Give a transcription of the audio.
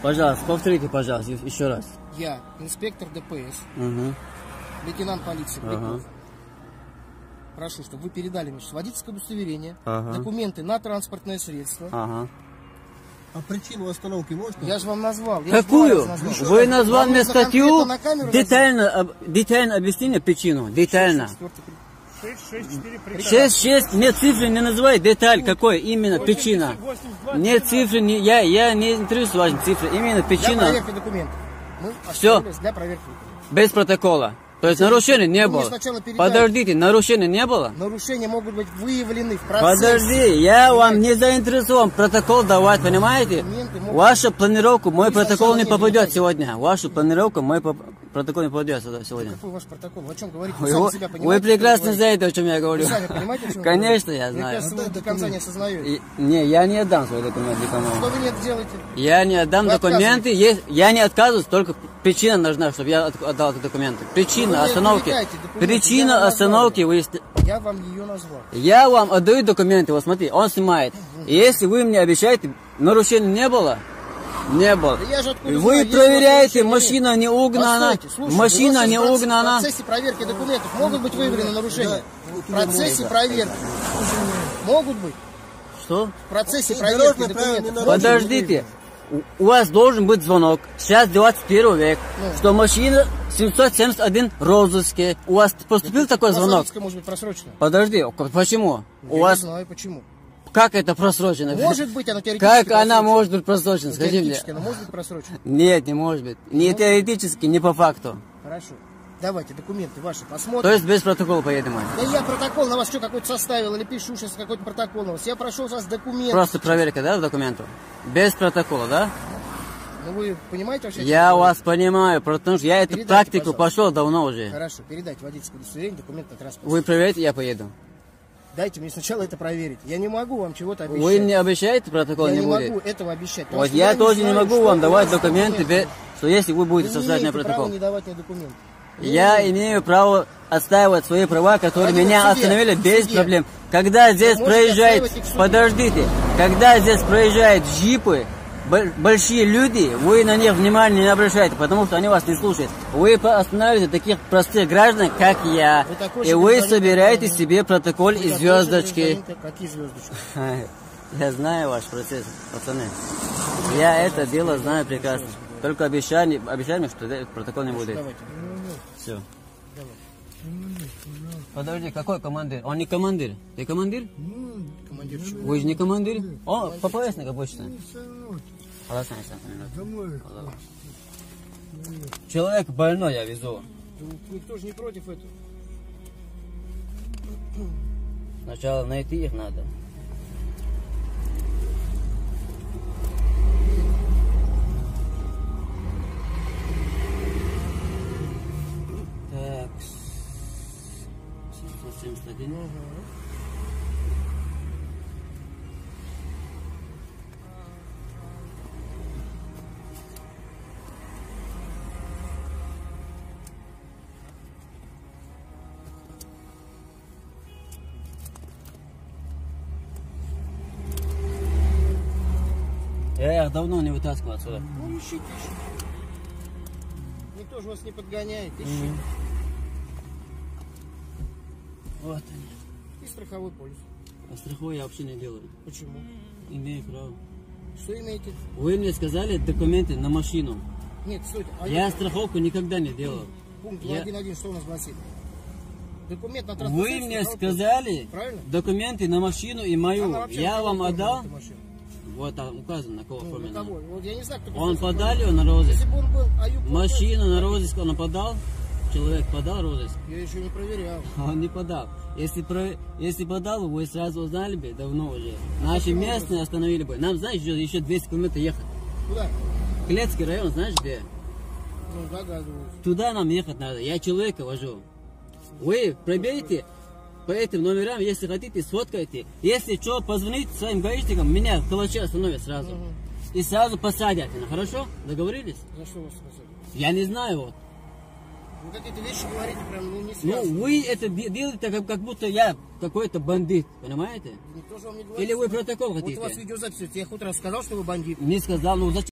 Пожалуйста, повторите, пожалуйста, еще раз. Я, инспектор ДПС, лейтенант полиции Глебов. Прошу, чтобы вы передали мне водительское удостоверение, документы на транспортное средство. А причину остановки можно? Я же вам назвал. Какую? Вы назвали мне статью, детально объясните причину, детально. 6, нет цифры не называй, деталь, какой именно причина. Нет цифры, я не интересуюсь вашей цифрой, именно причина. Для проверки документов. Все, для проверки. без протокола. То есть нарушений не было. Подождите, нарушений не было? Нарушения могут быть выявлены в процессе. Подожди, я вам не заинтересован протокол давать, понимаете? Ваша планировка, мой протокол не попадет сегодня. Вашу планировку, мой протокол не попадет сегодня. Какой ваш протокол? О чем говорите? Вы прекрасно знаете, о чем я говорю. Вы сами понимаете, о чем Конечно, я знаю. Вы до конца не осознаете. Не, я не отдам свои документы никому. Что вы не делаете? Я не отдам документы. Я не отказываюсь, только причина нужна, чтобы я отдал документы. Причина остановки. Причина остановки выясните. Я вам ее назвал. Я вам отдаю документы, вот смотри, он снимает. И если вы мне обещаете, нарушений не было, не было. Вы проверяете, машина не угнана, машина не угнана. В процессе проверки документов могут быть выявлены нарушения? В процессе проверки могут быть? Что? В процессе проверки документов. Подождите. У вас должен быть звонок. Сейчас 21 век, что машина 771 розыске. У вас поступил такой звонок? Может быть просрочено. Подожди, почему? Я не знаю почему. Как это просрочено? Может быть, она теоретически. Как она может быть просрочена? Скажи мне. Она может быть просрочена? Нет, не может быть. Ни теоретически, ни по факту. Хорошо. Давайте документы ваши посмотрим. То есть без протокола поедем? Да я протокол на вас что, какой-то составил или пишу сейчас какой-то протокол на вас. Я прошел у вас документы. Просто проверка, да, документов? Без протокола, да? Ну вы понимаете вообще? Я вас понимаю, потому что я эту практику пошел давно уже. Хорошо, передайте водительское удостоверение, документ на транспорт. Вы проверите, я поеду. Дайте мне сначала это проверить. Я не могу вам чего-то обещать. Вы мне обещаете, протокол не будет? Я не могу этого обещать. Вот я тоже не могу вам давать документы, что если вы будете составлять мне протокол. Не давать мне документы. Я имею право отстаивать свои права, которые меня остановили без проблем. Когда здесь проезжает, подождите, когда здесь проезжают джипы, большие люди, вы на них внимания не обращаете, потому что они вас не слушают. Вы останавливаете таких простых граждан, как я, и вы собираете себе протокол и звездочки. Какие звездочки? Я знаю ваш процесс, пацаны. Я это дело знаю прекрасно. Только обещай мне, что протокол не будет. Все. Подожди, какой командир? Он не командир. Ты командир? Командир чего? Вы же не командир? О, по пояснику обычно. Человек больной я везу. Никто же не против этого. Сначала найти их надо. Так. 771. Я их давно не вытаскивал отсюда. Ну ищите. Никто же вас не подгоняет. Ищите. Вот они. И страховой полис. А страховой я вообще не делаю. Почему? Имею право. Что имеете? Вы мне сказали документы на машину. Нет, стойте. Я страховку никогда не делал. Пункт 2.1.1, что у нас гласит? Документ на транспорт. Вы мне сказали документы на машину и мою. Я вам отдал. Вот там указано, на кого оформлено. Вот я не знаю, кто он подал его на розыск. Если бы он был машину на розыск он подал. Человек подал розыск. Я еще не проверял. Он не подал. Если подал, вы сразу узнали бы давно уже. Наши местные остановили бы. Нам, знаешь, еще 200 километров ехать. Куда? Клецкий район, знаешь где? Ну, догадываюсь. Туда нам ехать надо. Я человека вожу. Вы пробейте по этим номерам, если хотите, сфоткайте. Если что, позвоните своим гаишникам, меня в калаче остановят сразу. И сразу посадят. Хорошо? Договорились? За что вас посадят? Я не знаю вот. Вы какие-то вещи говорите прям, ну, не связаны. Ну, вы это делаете, как будто я какой-то бандит, понимаете? Никто же вам не говорит. Или вы протокол хотите? Вот у вас видеозапись, я хоть раз сказал, что вы бандит. Не сказал, ну зачем?